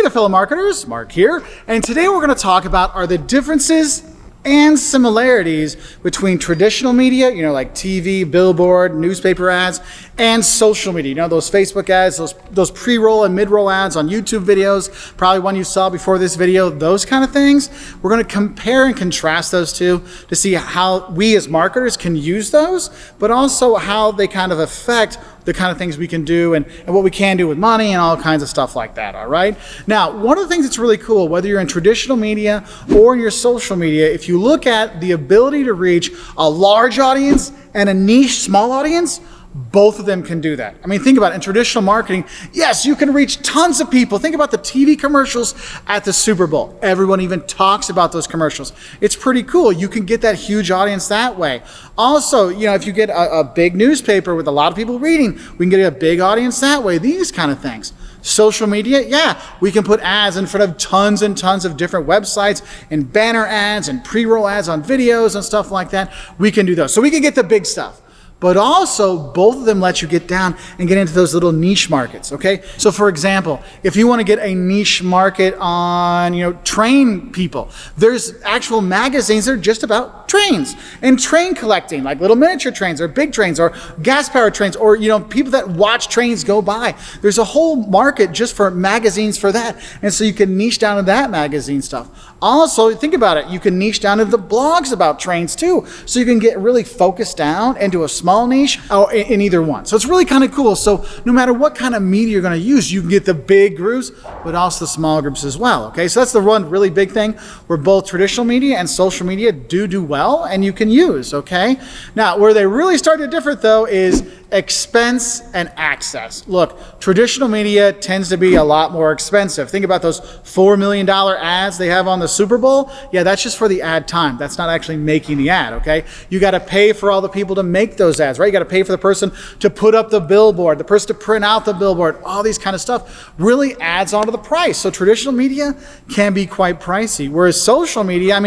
Hey there, fellow marketers, Mark here, and today we're going to talk about are the differences and similarities between traditional media, like TV, billboard, newspaper ads, and social media. Those Facebook ads, those pre-roll and mid-roll ads on YouTube videos, probably one you saw before this video, those kind of things. We're going to compare and contrast those two to see how we as marketers can use those, but also how they kind of affect the kind of things we can do and what we can do with money and all kinds of stuff like that, all right? Now, one of the things that's really cool, whether you're in traditional media or in your social media, if you look at the ability to reach a large audience and a niche small audience, both of them can do that. I mean, think about it. In traditional marketing, yes, you can reach tons of people. Think about the TV commercials at the Super Bowl. Everyone even talks about those commercials. It's pretty cool. You can get that huge audience that way. Also, if you get a big newspaper with a lot of people reading, we can get a big audience that way. These kind of things. Social media, yeah, we can put ads in front of tons and tons of different websites and banner ads and pre-roll ads on videos and stuff like that. We can do those. So we can get the big stuff. But also, both of them let you get down and get into those little niche markets, okay? So for example, if you want to get a niche market on, train people, there's actual magazines that are just about trains and train collecting, like little miniature trains or big trains or gas-powered trains or, people that watch trains go by. There's a whole market just for magazines for that. And so you can niche down to that magazine stuff. Also, think about it. You can niche down into the blogs about trains too. So you can get really focused down into a small niche or in either one. So it's really kind of cool. So no matter what kind of media you're going to use, you can get the big groups, but also the small groups as well. Okay, so that's the one really big thing where both traditional media and social media do well and you can use. Okay, now where they really start to differ though is expense and access. Look, traditional media tends to be a lot more expensive. Think about those $4 million ads they have on the Super Bowl. Yeah, that's just for the ad time. That's not actually making the ad, okay? You got to pay for all the people to make those ads, right? You got to pay for the person to put up the billboard, the person to print out the billboard, all these kind of stuff really adds onto the price. So traditional media can be quite pricey, whereas social media,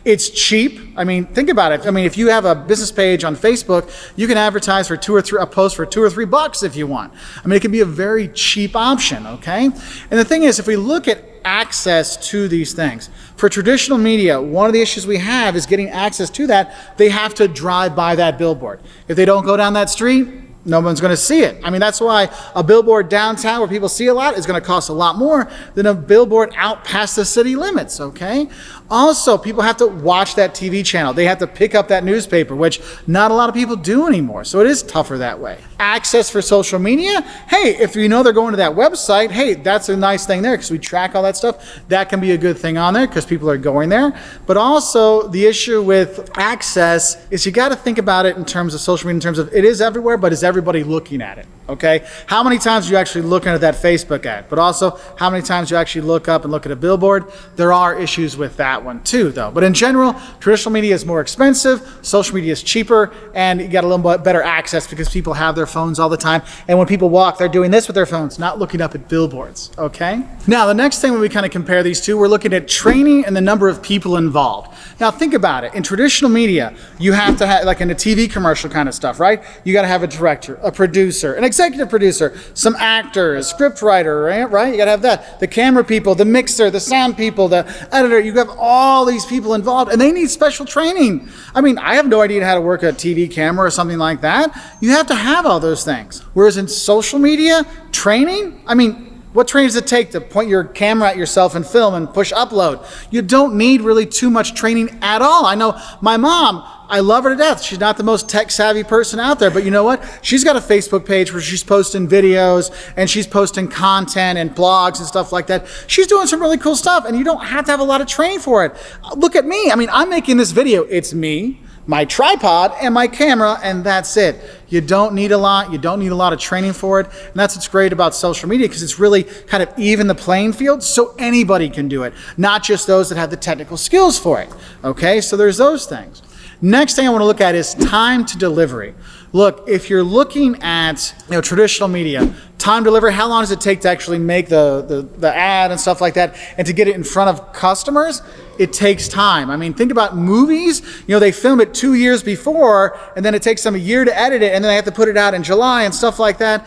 it's cheap. Think about it. If you have a business page on Facebook, you can advertise for post for $2 or $3 if you want. It can be a very cheap option, okay? And the thing is, if we look at access to these things, for traditional media, one of the issues we have is getting access to that. They have to drive by that billboard. If they don't go down that street, no one's going to see it. That's why a billboard downtown where people see a lot is going to cost a lot more than a billboard out past the city limits, okay? Also, people have to watch that TV channel. They have to pick up that newspaper, which not a lot of people do anymore. So it is tougher that way. Access for social media, hey, if you know they're going to that website, hey, that's a nice thing there because we track all that stuff. That can be a good thing on there because people are going there. But also the issue with access is you got to think about it in terms of social media, in terms of it is everywhere, but is everybody looking at it, okay? How many times are you actually looking at that Facebook ad? But also, how many times you actually look up and look at a billboard? There are issues with that one too, though. But in general, traditional media is more expensive, social media is cheaper, and you got a little bit better access because people have their phones all the time. And when people walk, they're doing this with their phones, not looking up at billboards, okay? Now, the next thing when we kind of compare these two, we're looking at training and the number of people involved. Now, think about it. In traditional media, you have to have, like in a TV commercial kind of stuff, right? You got to have a director, a producer, an executive producer, some actors, a script writer, right? You got to have that. The camera people, the mixer, the sound people, the editor. You have all these people involved, and they need special training. I have no idea how to work a TV camera or something like that. You have to have all those things. Whereas in social media, training, what training does it take to point your camera at yourself and film and push upload? You don't need really too much training at all. I know my mom, I love her to death. She's not the most tech savvy person out there, but you know what? She's got a Facebook page where she's posting videos and she's posting content and blogs and stuff like that. She's doing some really cool stuff and you don't have to have a lot of training for it. Look at me. I'm making this video. It's me, my tripod, and my camera, and that's it. You don't need a lot. You don't need a lot of training for it. And that's what's great about social media because it's really kind of even the playing field so anybody can do it, not just those that have the technical skills for it. Okay, so there's those things. Next thing I want to look at is time to delivery. Look, if you're looking at traditional media, time delivery, how long does it take to actually make the ad and stuff like that and to get it in front of customers? It takes time. Think about movies. They film it 2 years before and then it takes them a year to edit it and then they have to put it out in July and stuff like that.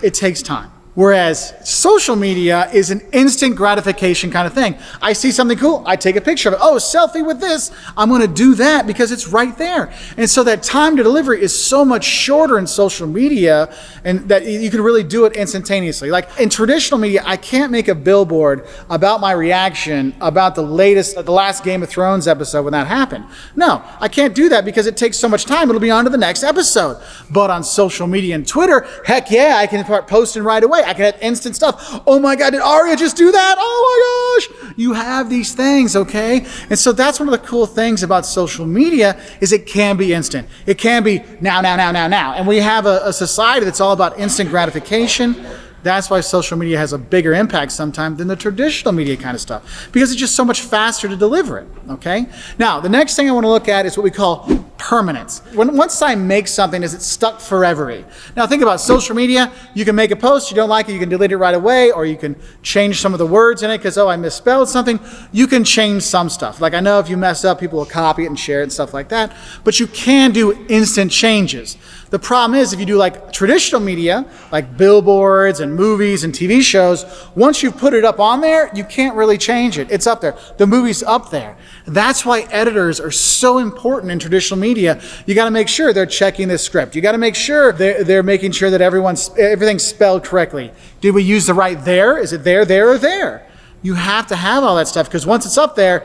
It takes time. Whereas social media is an instant gratification kind of thing. I see something cool, I take a picture of it. Oh, selfie with this. I'm going to do that because it's right there. And so that time to delivery is so much shorter in social media, and that you can really do it instantaneously. Like in traditional media, I can't make a billboard about my reaction about the last Game of Thrones episode when that happened. No, I can't do that because it takes so much time. It'll be on to the next episode. But on social media and Twitter, heck yeah, I can start posting right away. I can have instant stuff. Oh my God, did Arya just do that? Oh my gosh. You have these things, okay? And so that's one of the cool things about social media is it can be instant. It can be now. And we have a society that's all about instant gratification. That's why social media has a bigger impact sometimes than the traditional media kind of stuff, because it's just so much faster to deliver it, okay? Now, the next thing I want to look at is what we call permanence. Once I make something, is it stuck forever? Now, think about social media. You can make a post, you don't like it, you can delete it right away, or you can change some of the words in it because, oh, I misspelled something. You can change some stuff. Like I know if you mess up, people will copy it and share it and stuff like that, but you can do instant changes. The problem is if you do like traditional media, like billboards and movies and TV shows, once you've put it up on there, you can't really change it. It's up there. The movie's up there. That's why editors are so important in traditional media. You got to make sure they're checking the script. You got to make sure they're making sure that everything's spelled correctly. Did we use the right there? Is it there, or there? You have to have all that stuff because once it's up there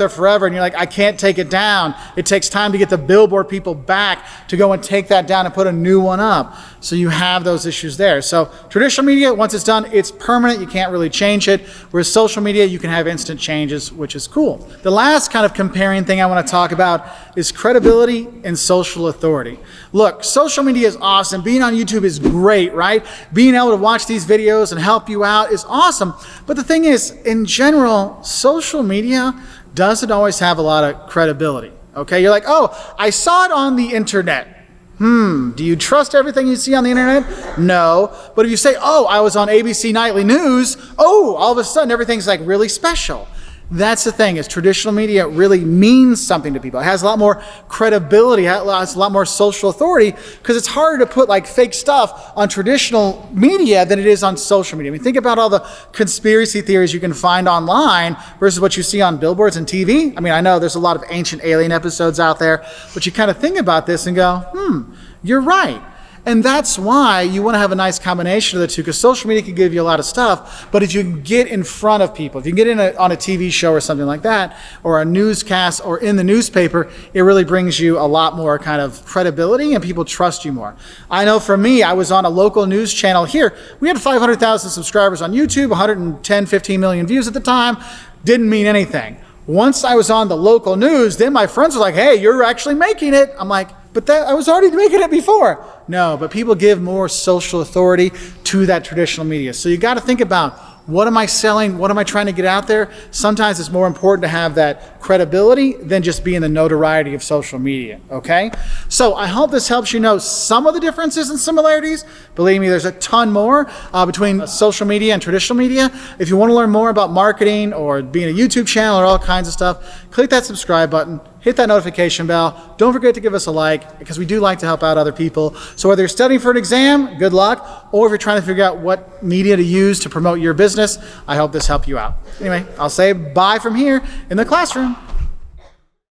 forever. And you're like, I can't take it down. It takes time to get the billboard people back to go and take that down and put a new one up. So you have those issues there. So traditional media, once it's done, it's permanent. You can't really change it. Whereas social media, you can have instant changes, which is cool. The last kind of comparing thing I want to talk about is credibility and social authority. Look, social media is awesome. Being on YouTube is great, right? Being able to watch these videos and help you out is awesome. But the thing is, in general, social media doesn't always have a lot of credibility. Okay, you're like, oh, I saw it on the internet. Do you trust everything you see on the internet? No. But if you say, oh, I was on ABC Nightly News, oh, all of a sudden everything's like really special. That's the thing, is traditional media really means something to people. It has a lot more credibility, it has a lot more social authority, because it's harder to put like fake stuff on traditional media than it is on social media. I mean, think about all the conspiracy theories you can find online versus what you see on billboards and TV. I mean, I know there's a lot of ancient alien episodes out there, but you kind of think about this and go, you're right. And that's why you want to have a nice combination of the two, because social media can give you a lot of stuff, but if you can get in front of people, if you can get on a TV show or something like that, or a newscast or in the newspaper, it really brings you a lot more kind of credibility and people trust you more. I know for me, I was on a local news channel here. We had 500,000 subscribers on YouTube, 110, 15 million views at the time. Didn't mean anything. Once I was on the local news, then my friends were like, hey, you're actually making it. I'm like, but I was already making it before. No, but people give more social authority to that traditional media. So you got to think about, what am I selling? What am I trying to get out there? Sometimes it's more important to have that credibility than just being the notoriety of social media, okay? So I hope this helps you know some of the differences and similarities. Believe me, there's a ton more between social media and traditional media. If you want to learn more about marketing or being a YouTube channel or all kinds of stuff, click that subscribe button. Hit that notification bell. Don't forget to give us a like, because we do like to help out other people. So whether you're studying for an exam, good luck, or if you're trying to figure out what media to use to promote your business, I hope this helped you out. Anyway, I'll say bye from here in the classroom.